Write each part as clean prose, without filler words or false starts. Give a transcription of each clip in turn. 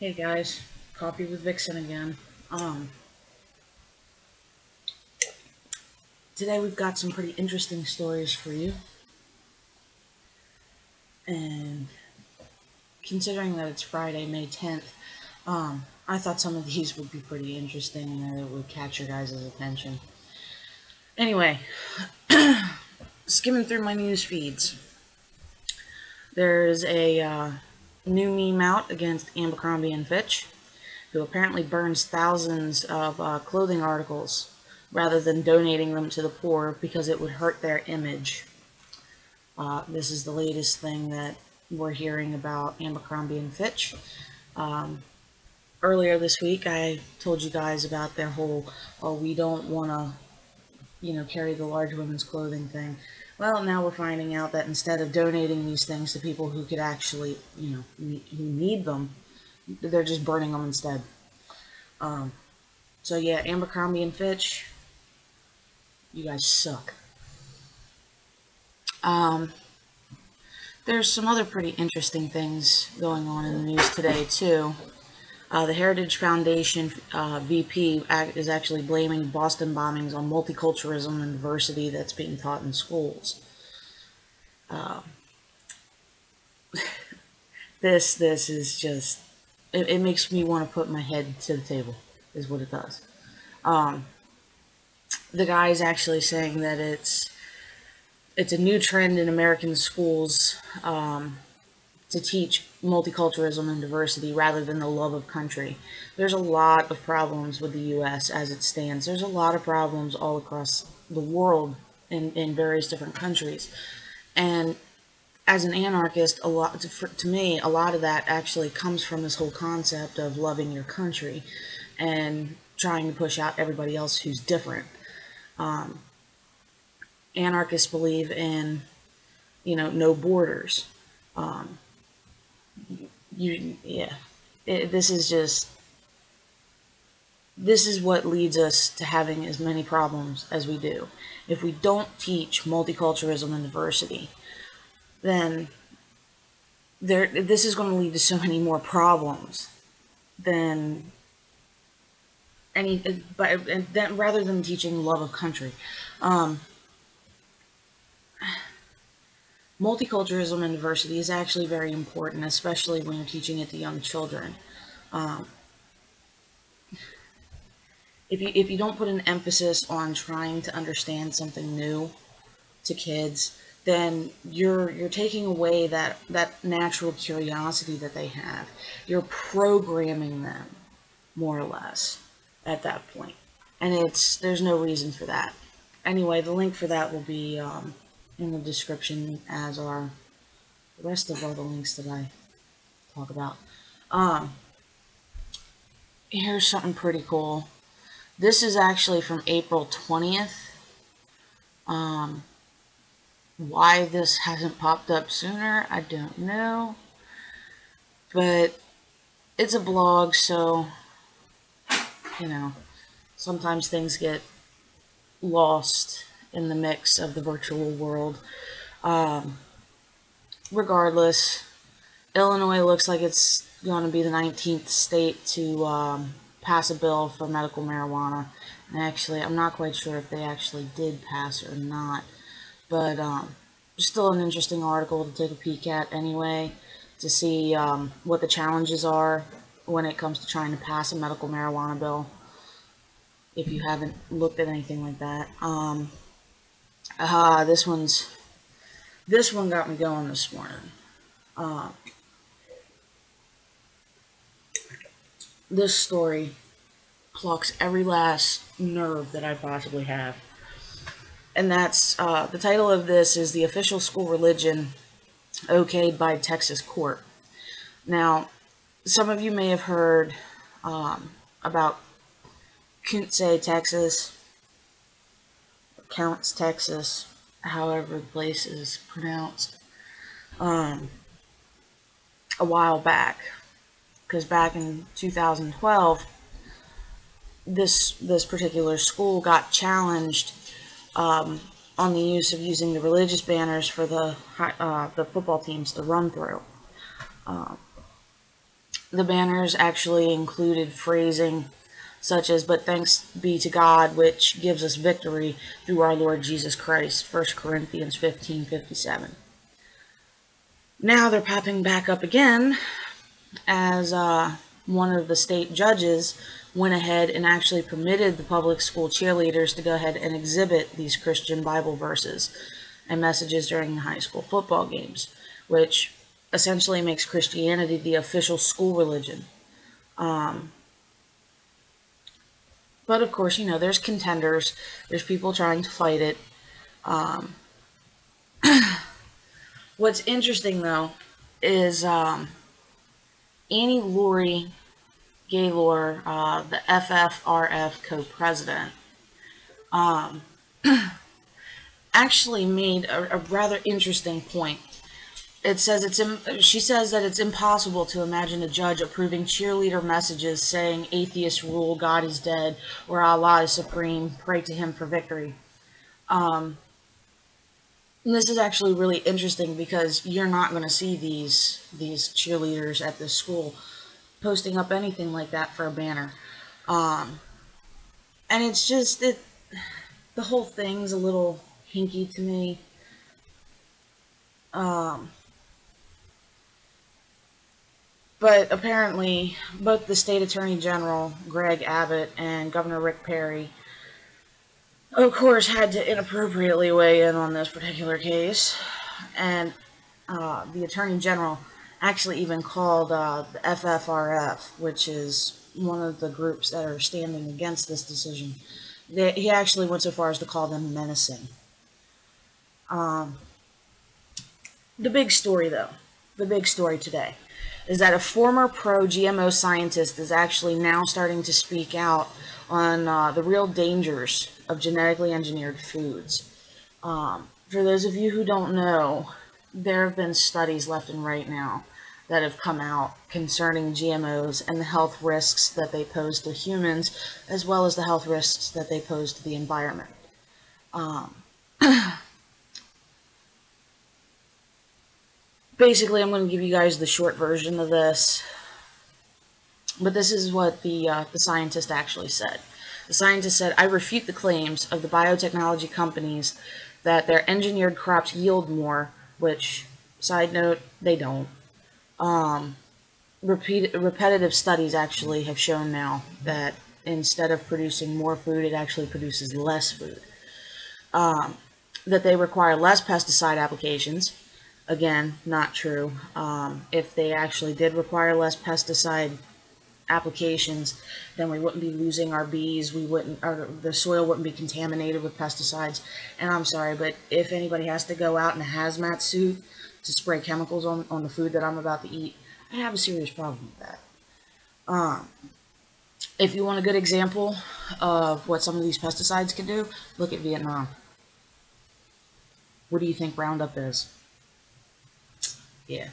Hey guys, Coffee with Vixen again. Um, Today we've got some pretty interesting stories for you, and considering that it's Friday, May 10th, I thought some of these would be pretty interesting and that it would catch your guys' attention. Anyway, skimming through my news feeds, there's a new meme out against Abercrombie and Fitch, who apparently burns thousands of clothing articles rather than donating them to the poor because it would hurt their image. This is the latest thing that we're hearing about Abercrombie and Fitch. Um, Earlier this week, I told you guys about their whole, oh, we don't want to, carry the large women's clothing thing. Well, now we're finding out that instead of donating these things to people who could actually, who need them, they're just burning them instead. Um, so yeah, Abercrombie and Fitch, you guys suck. Um, there's some other pretty interesting things going on in the news today too. The Heritage Foundation VP is actually blaming Boston bombings on multiculturalism and diversity that's being taught in schools. Uh, this is just, it makes me want to put my head to the table, is what it does. Um, the guy is actually saying that it's a new trend in American schools to teach multiculturalism and diversity rather than the love of country. There's a lot of problems with the U.S. as it stands. There's a lot of problems all across the world in various different countries. And as an anarchist, to me, a lot of that actually comes from this whole concept of loving your country and trying to push out everybody else who's different. Um, Anarchists believe in, no borders. Um, yeah, this is what leads us to having as many problems as we do. If we don't teach multiculturalism and diversity, then this is going to lead to so many more problems than rather than teaching love of country. Um, Multiculturalism and diversity is actually very important, especially when you're teaching it to young children. Um, if you don't put an emphasis on trying to understand something new to kids, then you're taking away that natural curiosity that they have. You're programming them, more or less, at that point. And there's no reason for that. Anyway, the link for that will be in the description, as are the rest of all the links that I talk about. Um, Here's something pretty cool. This is actually from April 20th. Why this hasn't popped up sooner, I don't know. But it's a blog, so, sometimes things get lost in the mix of the virtual world. Regardless, Illinois looks like it's going to be the 19th state to pass a bill for medical marijuana. And actually, I'm not quite sure if they actually did pass or not. But still an interesting article to take a peek at anyway, to see what the challenges are when it comes to trying to pass a medical marijuana bill, if you haven't looked at anything like that. This one got me going this morning. This story plucks every last nerve that I possibly have. And that's, the title of this is "The Official School Religion Okayed by Texas Court." Now, some of you may have heard about Kuntze, Texas, Counts, Texas, however the place is pronounced, a while back. Because back in 2012, this particular school got challenged on the use of using the religious banners for the football teams to run through. The banners actually included phrasing such as, "But thanks be to God, which gives us victory through our Lord Jesus Christ," 1 Corinthians 15:57. Now they're popping back up again as one of the state judges went ahead and actually permitted the public school cheerleaders to go ahead and exhibit these Christian Bible verses and messages during the high school football games, which essentially makes Christianity the official school religion. But of course, there's contenders. There's people trying to fight it. What's interesting, though, is Annie Laurie Gaylor, the FFRF co-president, actually made a rather interesting point. She says that it's impossible to imagine a judge approving cheerleader messages saying "atheists rule, God is dead," or "Allah is supreme, pray to him for victory." And this is actually really interesting because you're not going to see these cheerleaders at this school posting up anything like that for a banner. And it's just the whole thing's a little hinky to me. But apparently, both the state attorney general, Greg Abbott, and Governor Rick Perry, of course, had to inappropriately weigh in on this particular case. And the attorney general actually even called the FFRF, which is one of the groups that are standing against this decision. He actually went so far as to call them menacing. The big story, though, the big story today, is that a former pro-GMO scientist is actually now starting to speak out on the real dangers of genetically engineered foods. For those of you who don't know, there have been studies left and right now that have come out concerning GMOs and the health risks that they pose to humans, as well as the health risks that they pose to the environment. Basically, I'm going to give you guys the short version of this, but this is what the scientist actually said. The scientist said, "I refute the claims of the biotechnology companies that their engineered crops yield more," which, side note, they don't. Repetitive studies actually have shown now that instead of producing more food, it actually produces less food. That they require less pesticide applications. Again, not true. If they actually did require less pesticide applications, then we wouldn't be losing our bees. The soil wouldn't be contaminated with pesticides. And I'm sorry, but if anybody has to go out in a hazmat suit to spray chemicals on the food that I'm about to eat, I have a serious problem with that. If you want a good example of what some of these pesticides can do, look at Vietnam. What do you think Roundup is? Yeah.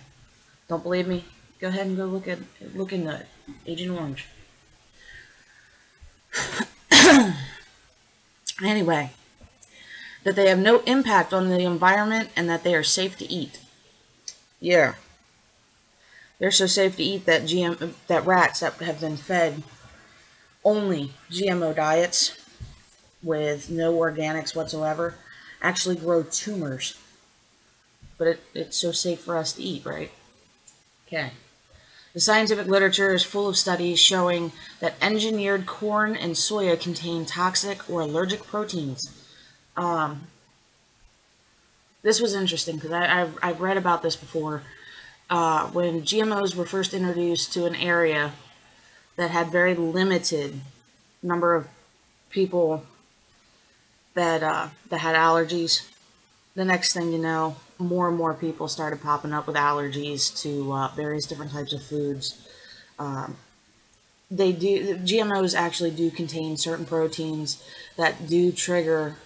Don't believe me? Go ahead and go look into it. Agent Orange. Anyway, that they have no impact on the environment and that they are safe to eat. Yeah. They're so safe to eat that rats that have been fed only GMO diets with no organics whatsoever actually grow tumors. But it's so safe for us to eat, right? Okay. The scientific literature is full of studies showing that engineered corn and soya contain toxic or allergic proteins. This was interesting because I've read about this before. When GMOs were first introduced to an area that had very limited number of people that had allergies, the next thing you know, more and more people started popping up with allergies to various different types of foods. GMOs actually do contain certain proteins that do trigger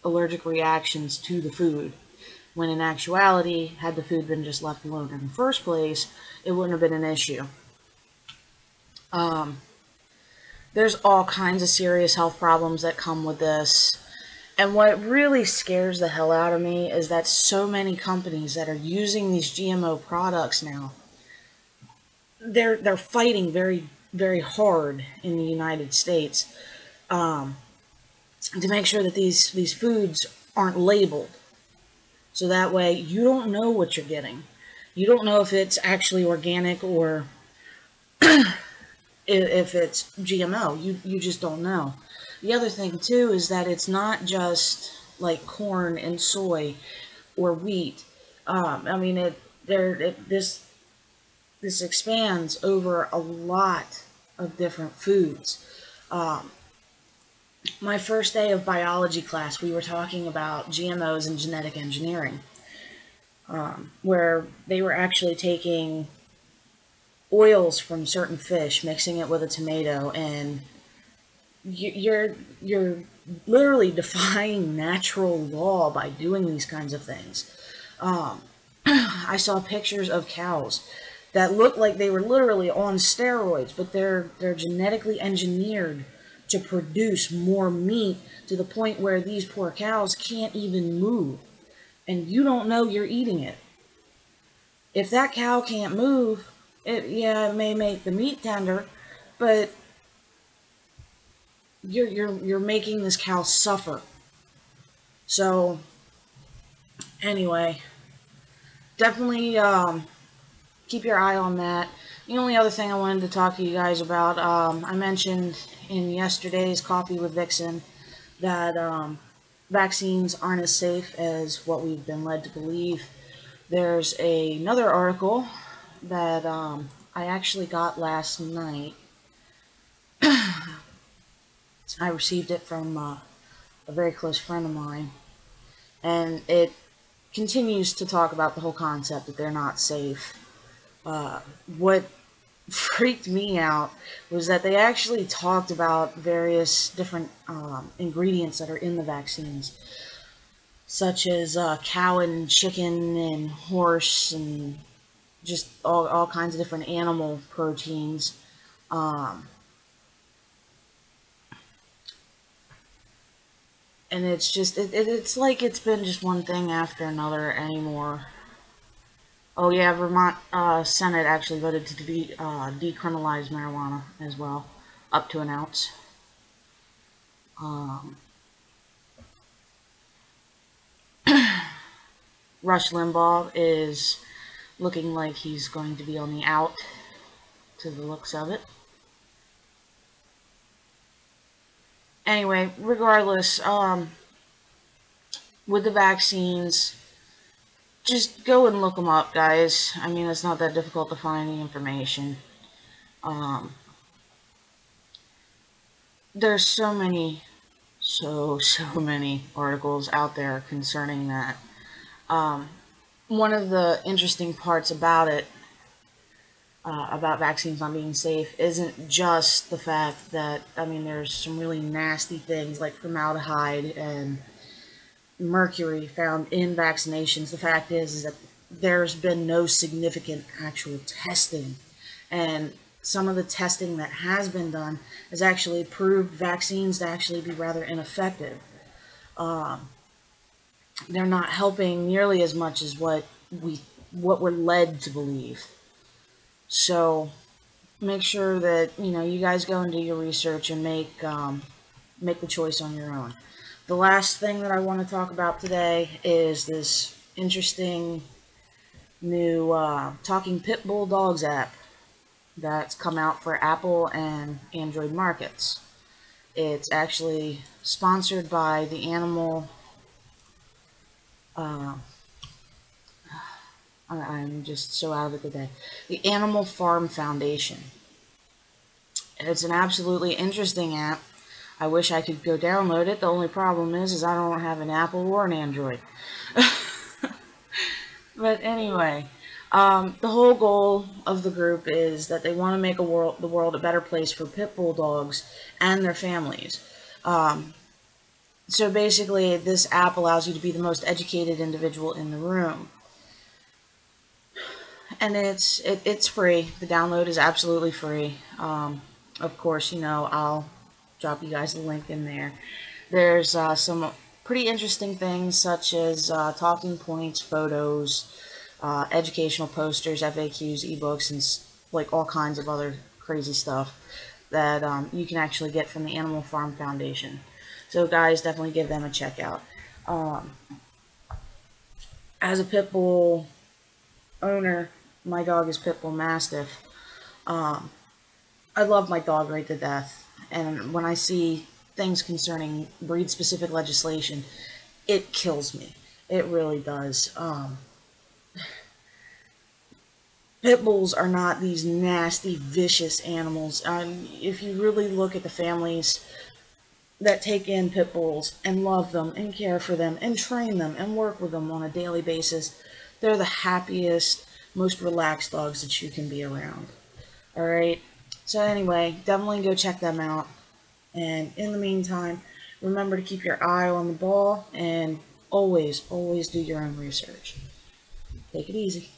allergic reactions to the food, when in actuality, had the food been just left alone in the first place, it wouldn't have been an issue. There's all kinds of serious health problems that come with this. And what really scares the hell out of me is that so many companies that are using these GMO products now they're fighting very, very hard in the United States, um, to make sure that these foods aren't labeled, so that way you don't know what you're getting. You don't know if it's actually organic or if it's GMO. You just don't know. The other thing too is that it's not just like corn and soy or wheat. I mean, this expands over a lot of different foods. Um, my first day of biology class, we were talking about GMOs and genetic engineering, where they were actually taking oils from certain fish, mixing it with a tomato, and you're literally defying natural law by doing these kinds of things. Um, I saw pictures of cows that looked like they were literally on steroids, but they're genetically engineered to produce more meat to the point where these poor cows can't even move, and you don't know you're eating it. If that cow can't move, it may make the meat tender, but you're making this cow suffer. So anyway, definitely keep your eye on that. The only other thing I wanted to talk to you guys about, I mentioned in yesterday's Coffee with Vixen that vaccines aren't as safe as what we've been led to believe. There's another article that I actually got last night. I received it from a very close friend of mine, and it continues to talk about the whole concept that they're not safe. What freaked me out was that they actually talked about various different ingredients that are in the vaccines, such as cow and chicken and horse and just all kinds of different animal proteins. Um, and it's just, it's like it's been just one thing after another anymore. Oh yeah, Vermont Senate actually voted to decriminalize marijuana as well, up to an ounce. Um, Rush Limbaugh is looking like he's going to be on the out, to the looks of it. Anyway, regardless, with the vaccines, just go and look them up, guys. I mean, it's not that difficult to find the information. There's so many articles out there concerning that. One of the interesting parts about it, about vaccines not being safe, isn't just the fact that, I mean, there's some really nasty things like formaldehyde and mercury found in vaccinations. The fact is that there's been no significant actual testing, and some of the testing that has been done has actually proved vaccines to actually be rather ineffective. They're not helping nearly as much as what we're led to believe. So make sure that you guys go and do your research and make the choice on your own. The last thing that I want to talk about today is this interesting new Talking Pit Bull Dogs app that's come out for Apple and Android markets. It's actually sponsored by the Animal. I'm just so out of it today. The Animal Farm Foundation. It's an absolutely interesting app. I wish I could go download it. The only problem is I don't have an Apple or an Android. But anyway, the whole goal of the group is that they want to make the world a better place for pit bull dogs and their families. So basically, this app allows you to be the most educated individual in the room. And it's free. The download is absolutely free. Of course, I'll drop you guys a link in there. There's some pretty interesting things such as talking points, photos, educational posters, FAQs, ebooks, and like all kinds of other crazy stuff that you can actually get from the Animal Farm Foundation. So guys, definitely give them a check out. Um, as a pit bull owner, my dog is Pit Bull Mastiff. Um, I love my dog right to death, and when I see things concerning breed-specific legislation, it kills me. It really does. Pit bulls are not these nasty, vicious animals. If you really look at the families that take in pit bulls and love them and care for them and train them and work with them on a daily basis, they're the happiest, most relaxed dogs that you can be around. Alright? So anyway, definitely go check them out. And in the meantime, remember to keep your eye on the ball and always, always do your own research. Take it easy.